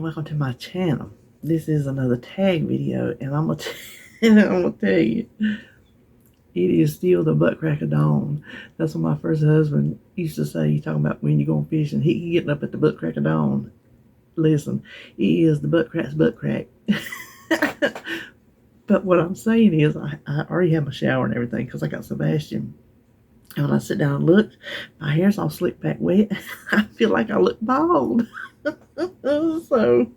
and welcome to my channel. This is another tag video, and I'm gonna tell you, it is still the butt crack of dawn. That's what my first husband used to say. You talking about when you going fishing? He getting up at the butt crack of dawn. Listen, it is the butt crack's butt crack. But what I'm saying is, I already had my shower and everything because I got Sebastian. And when I sit down and look, my hair's all slicked back wet. I feel like I look bald. So,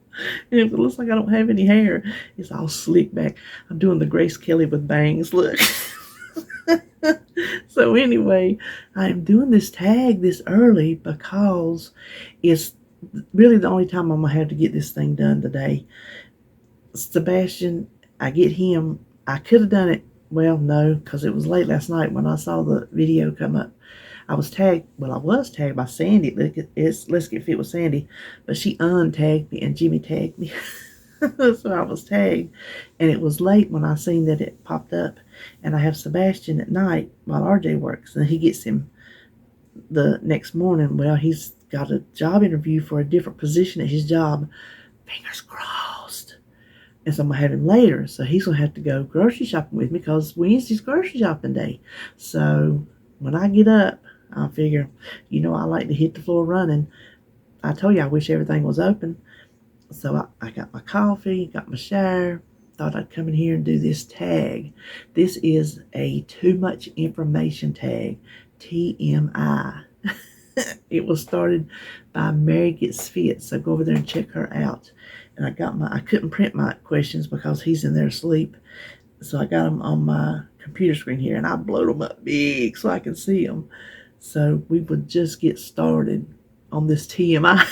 if it looks like I don't have any hair, it's all slicked back. I'm doing the Grace Kelly with bangs. Look. So anyway, I am doing this tag this early because it's really the only time I'm going to have to get this thing done today. Sebastian, I get him. I could have done it. Well, no, because it was late last night when I saw the video come up. I was tagged by Sandy. Let's Get Fit with Sandy, but she untagged me and Jimmy tagged me. So I was tagged, and it was late when I seen that it popped up. And I have Sebastian at night while RJ works, and he gets him the next morning. Well, he's got a job interview for a different position at his job. Fingers crossed. And so I'm going to have him later. So he's going to have to go grocery shopping with me because Wednesday's grocery shopping day. So when I get up, I figure, I like to hit the floor running. I told you I wish everything was open. So I got my coffee, got my shower, thought I'd come in here and do this tag. This is a too much information tag, TMI. It was started by Mary Gets Fit, so go over there and check her out. And I couldn't print my questions because he's in there asleep. So I got them on my computer screen here, and I blowed them up big so I can see them. So we would just get started on this TMI.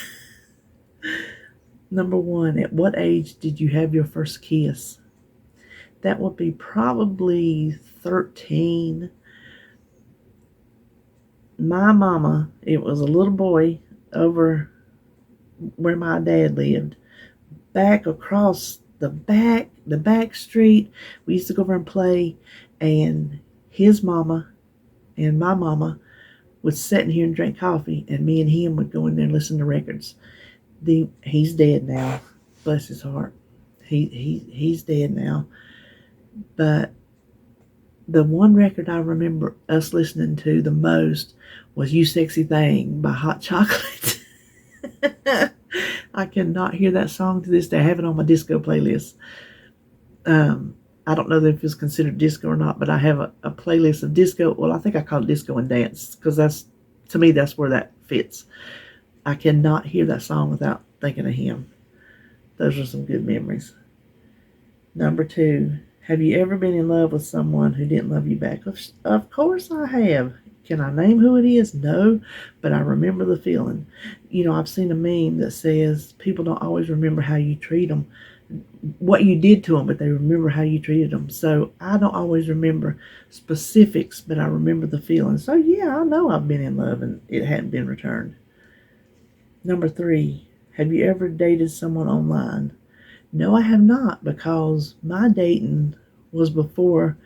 Number 1, at what age did you have your first kiss? That would be probably 13. My mama, it was a little boy over where my dad lived, back across the back street. We used to go over and play, and his mama and my mama would sit in here and drink coffee, and me and him would go in there and listen to records. He's dead now, bless his heart. He's dead now. But the one record I remember us listening to the most was You Sexy Thing by Hot Chocolate. I cannot hear that song to this day. I have it on my disco playlist. I don't know if it's considered disco or not, but I have a playlist of disco. Well, I think I call it disco and dance because to me, that's where that fits. I cannot hear that song without thinking of him. Those are some good memories. Number 2, have you ever been in love with someone who didn't love you back? Of course I have. Can I name who it is? No, but I remember the feeling. I've seen a meme that says people don't always remember how you treat them, what you did to them, but they remember how you treated them. So I don't always remember specifics, but I remember the feeling. So yeah, I know I've been in love and it hadn't been returned. Number 3, have you ever dated someone online? No, I have not, because my dating was before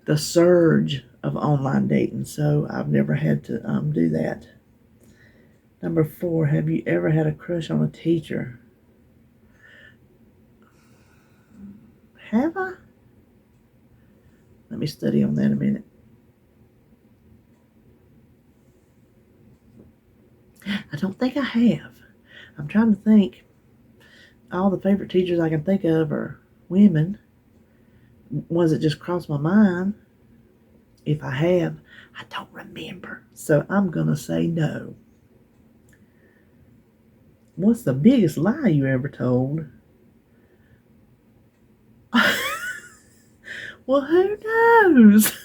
the surge of online dating, so I've never had to do that. Number 4, have you ever had a crush on a teacher? Have I? Let me study on that a minute. I don't think I have. I'm trying to think. All the favorite teachers I can think of are women. Ones that just crossed my mind. If I have, I don't remember. So I'm going to say no. What's the biggest lie you ever told? Well, who knows?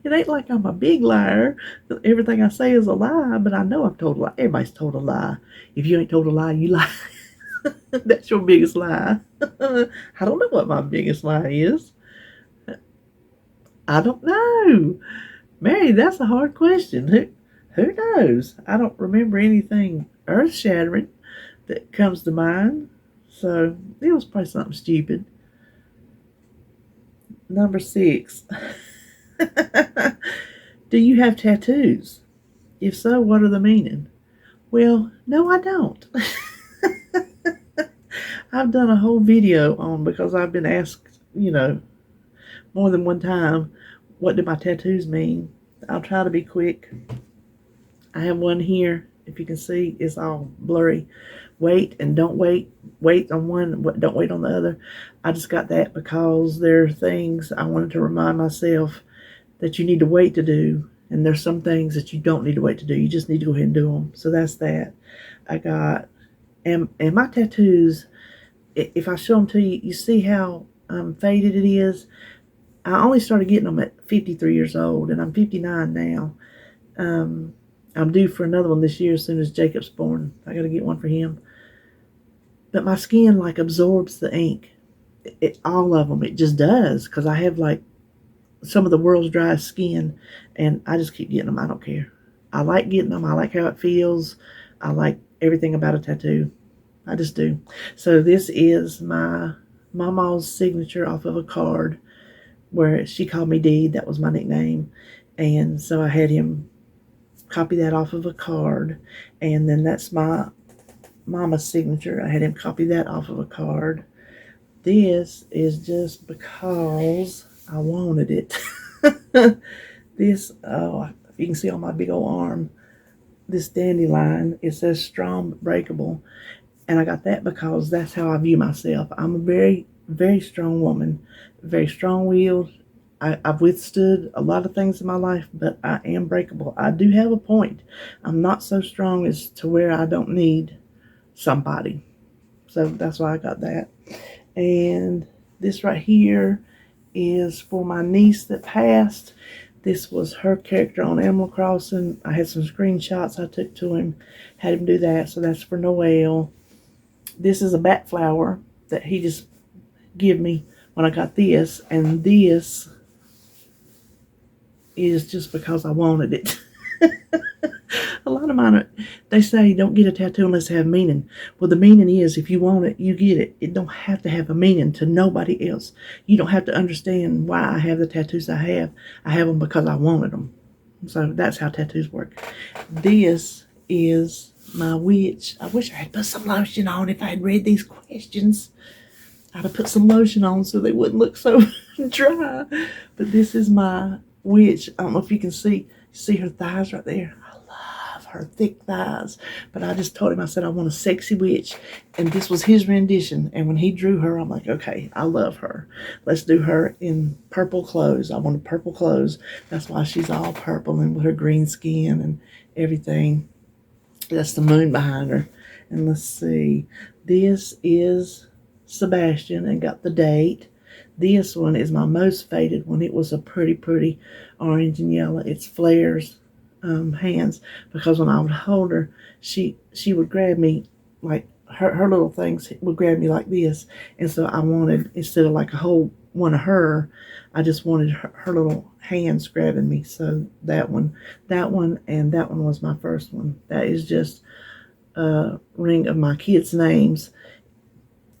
It ain't like I'm a big liar. Everything I say is a lie, but I know I've told a lie. Everybody's told a lie. If you ain't told a lie, you lie. That's your biggest lie. I don't know what my biggest lie is. I don't know. Mary, that's a hard question. Who knows? I don't remember anything earth-shattering that comes to mind. So it was probably something stupid. Number 6. Do you have tattoos? If so, what are the meaning? Well, no, I don't. I've done a whole video on, because I've been asked, more than one time, what do my tattoos mean? I'll try to be quick. I have one here. If you can see, it's all blurry. Wait and don't wait. Wait on one, don't wait on the other. I just got that because there are things I wanted to remind myself that you need to wait to do. And there's some things that you don't need to wait to do. You just need to go ahead and do them. So that's that. I got, and my tattoos, if I show them to you, you see how faded it is. I only started getting them at 53 years old, and I'm 59 now. I'm due for another one this year as soon as Jacob's born. I got to get one for him. But my skin like absorbs the ink. All of them. It just does, because I have like some of the world's driest skin, and I just keep getting them. I don't care. I like getting them. I like how it feels. I like everything about a tattoo. I just do. So this is my mama's signature off of a card where she called me Dee. That was my nickname. And so I had him copy that off of a card. And then that's my mama's signature. I had him copy that off of a card. This is just because I wanted it. This, oh, you can see on my big old arm, this dandelion, it says strong but breakable. And I got that because that's how I view myself. I'm a very, very strong woman, very strong-willed. I've withstood a lot of things in my life, but I am breakable. I do have a point. I'm not so strong as to where I don't need somebody. So that's why I got that. And this right here is for my niece that passed. This was her character on Animal Crossing. I had some screenshots I took to him, had him do that. So that's for Noelle. This is a bat flower that he just gave me when I got this, and this is just because I wanted it. A lot of mine, they say don't get a tattoo unless it have meaning. Well, the meaning is if you want it, you get it. It don't have to have a meaning to nobody else. You don't have to understand why I have the tattoos I have. I have them because I wanted them. So that's how tattoos work. This is my witch. I wish I had put some lotion on. If I had read these questions, I'd have put some lotion on so they wouldn't look so dry. But this is my witch. I don't know if you can see her thighs right there. I love her thick thighs. But I just told him, I said, I want a sexy witch. And this was his rendition. And when he drew her, I'm like, okay, I love her. Let's do her in purple clothes. I wanted purple clothes. That's why she's all purple and with her green skin and everything. That's the moon behind her. And let's see. This is Sebastian, and got the date. This one is my most faded one. It was a pretty, pretty orange and yellow. It's Flair's hands, because when I would hold her, she would grab me like her little things would grab me like this. And so I wanted, instead of like a whole one of her, I just wanted her little hands grabbing me. So that one, and that one was my first one. That is just a ring of my kids' names.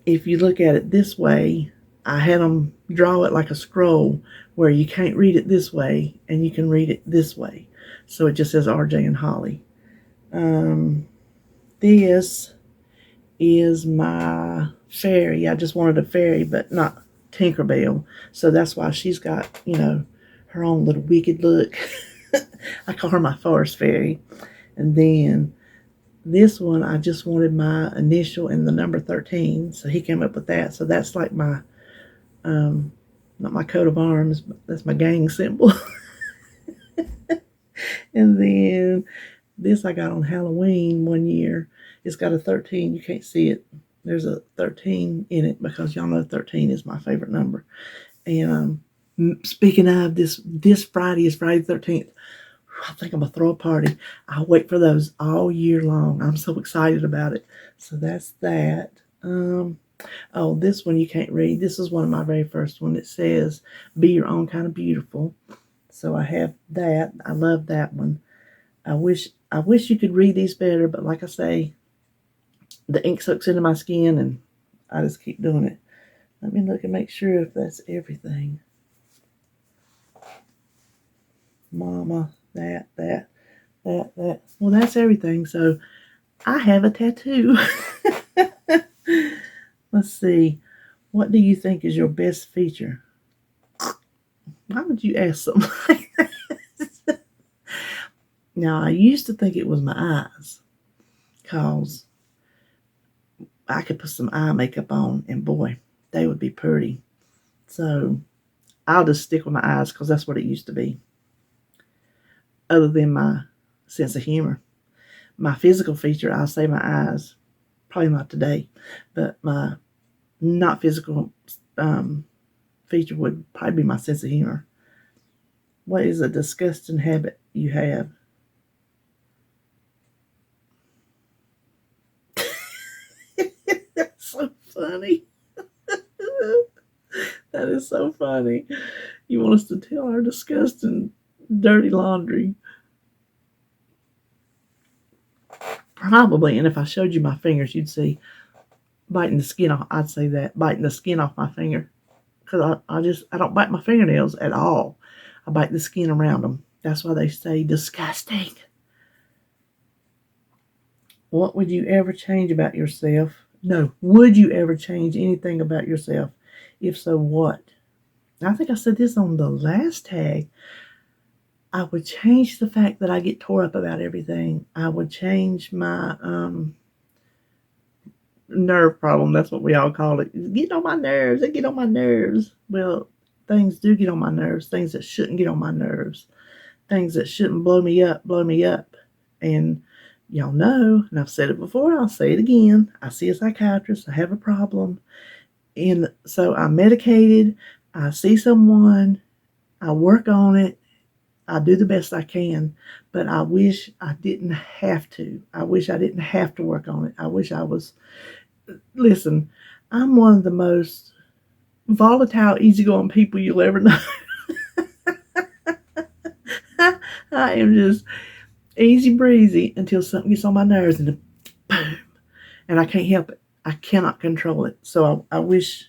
If you look at it this way, I had them draw it like a scroll where you can't read it this way and you can read it this way. So it just says RJ and Holly. This is my fairy. I just wanted a fairy, but not Tinkerbell. So that's why she's got, her own little wicked look. I call her my forest fairy. And then this one, I just wanted my initial and the number 13. So he came up with that. So that's like my, not my coat of arms, but that's my gang symbol. And then this I got on Halloween one year. It's got a 13. You can't see it. There's a 13 in it because y'all know 13 is my favorite number. And speaking of, this Friday is Friday the 13th. I think I'm going to throw a party. I'll wait for those all year long. I'm so excited about it. So that's that. Oh, this one you can't read. This is one of my very first one. It says, be your own kind of beautiful. So I have that. I love that one. I wish you could read these better, but like I say, the ink soaks into my skin and I just keep doing it. Let me look and make sure if that's everything. Mama, that. Well, that's everything. So I have a tattoo. Let's see. What do you think is your best feature? Why would you ask something like that? Now, I used to think it was my eyes, because I could put some eye makeup on, and boy, they would be pretty. So I'll just stick with my eyes, because that's what it used to be. Other than my sense of humor. My physical feature, I'll say my eyes. Probably not today, but my not physical feature would probably be my sense of humor. What is a disgusting habit you have? That's so funny. That is so funny. You want us to tell our disgusting, dirty laundry? Probably. And if I showed you my fingers, you'd see biting the skin off. I'd say that biting the skin off my finger, because I don't bite my fingernails at all. I bite the skin around them. That's why they say disgusting. What would you ever change about yourself? No, would you ever change anything about yourself? If so, what? I think I said this on the last tag. I would change the fact that I get tore up about everything. I would change my nerve problem. That's what we all call it. It's getting on my nerves. They get on my nerves. Well, things do get on my nerves. Things that shouldn't get on my nerves. Things that shouldn't blow me up, blow me up. And y'all know, and I've said it before, I'll say it again. I see a psychiatrist. I have a problem. And so I'm medicated. I see someone. I work on it. I do the best I can, but I wish I didn't have to. I wish I didn't have to work on it. I wish I was. Listen, I'm one of the most volatile, easygoing people you'll ever know. I am just easy breezy until something gets on my nerves, and then boom, and I can't help it. I cannot control it. So I wish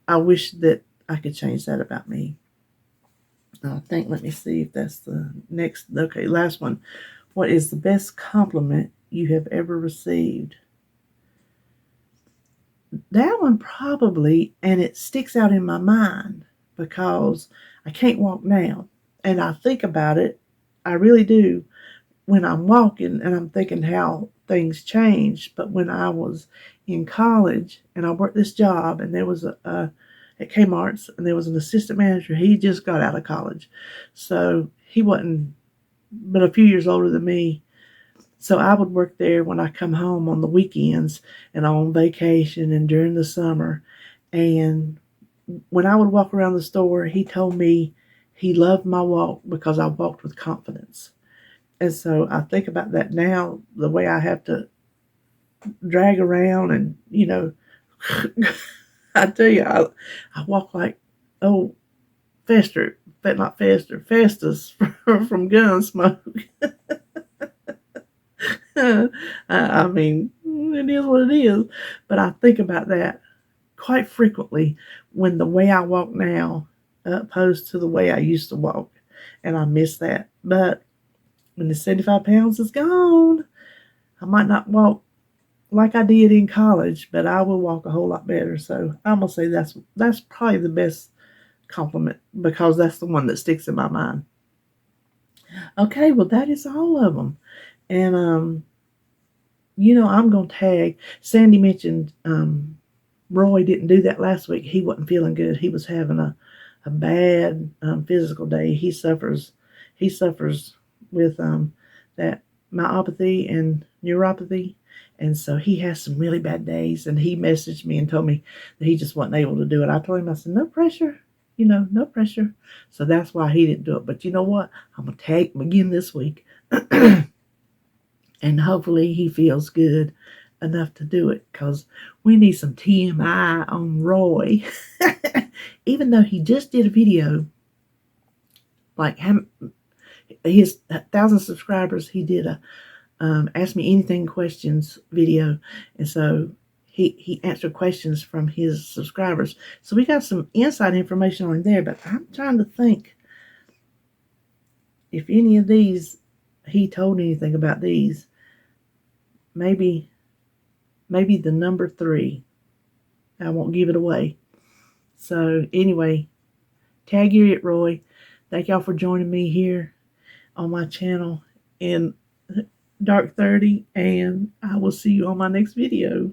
that I could change that about me. I think, let me see if that's the next. Okay, last one. What is the best compliment you have ever received? That one probably, and it sticks out in my mind because I can't walk now. And I think about it, I really do, when I'm walking, and I'm thinking how things changed. But when I was in college and I worked this job, and there was at Kmart's, and there was an assistant manager. He just got out of college, so he wasn't but a few years older than me. So I would work there when I come home on the weekends and on vacation and during the summer. And when I would walk around the store, he told me he loved my walk because I walked with confidence. And so I think about that now, the way I have to drag around and, I tell you, I walk like, oh, Fester, but not Fester, Festus from Gunsmoke. I mean, it is what it is. But I think about that quite frequently when the way I walk now opposed to the way I used to walk. And I miss that. But when the 75 pounds is gone, I might not walk like I did in college, but I will walk a whole lot better. So I'm going to say that's probably the best compliment, because that's the one that sticks in my mind. Okay, well, that is all of them. And I'm going to tag. Sandy mentioned Roy didn't do that last week. He wasn't feeling good. He was having a bad physical day. He suffers with that myopathy and neuropathy. And so he has some really bad days. And he messaged me and told me that he just wasn't able to do it. I told him, I said, no pressure. No pressure. So that's why he didn't do it. But you know what? I'm going to tag him again this week. And hopefully he feels good enough to do it, because we need some TMI on Roy. Even though he just did a video, like his 1,000 subscribers, he did a Ask Me Anything questions video. And so he answered questions from his subscribers. So we got some inside information on there, but I'm trying to think if any of these, he told anything about these. Maybe the number 3. I won't give it away. So anyway, tag your it, Roy. Thank y'all for joining me here on my channel in Dark 30, and I will see you on my next video.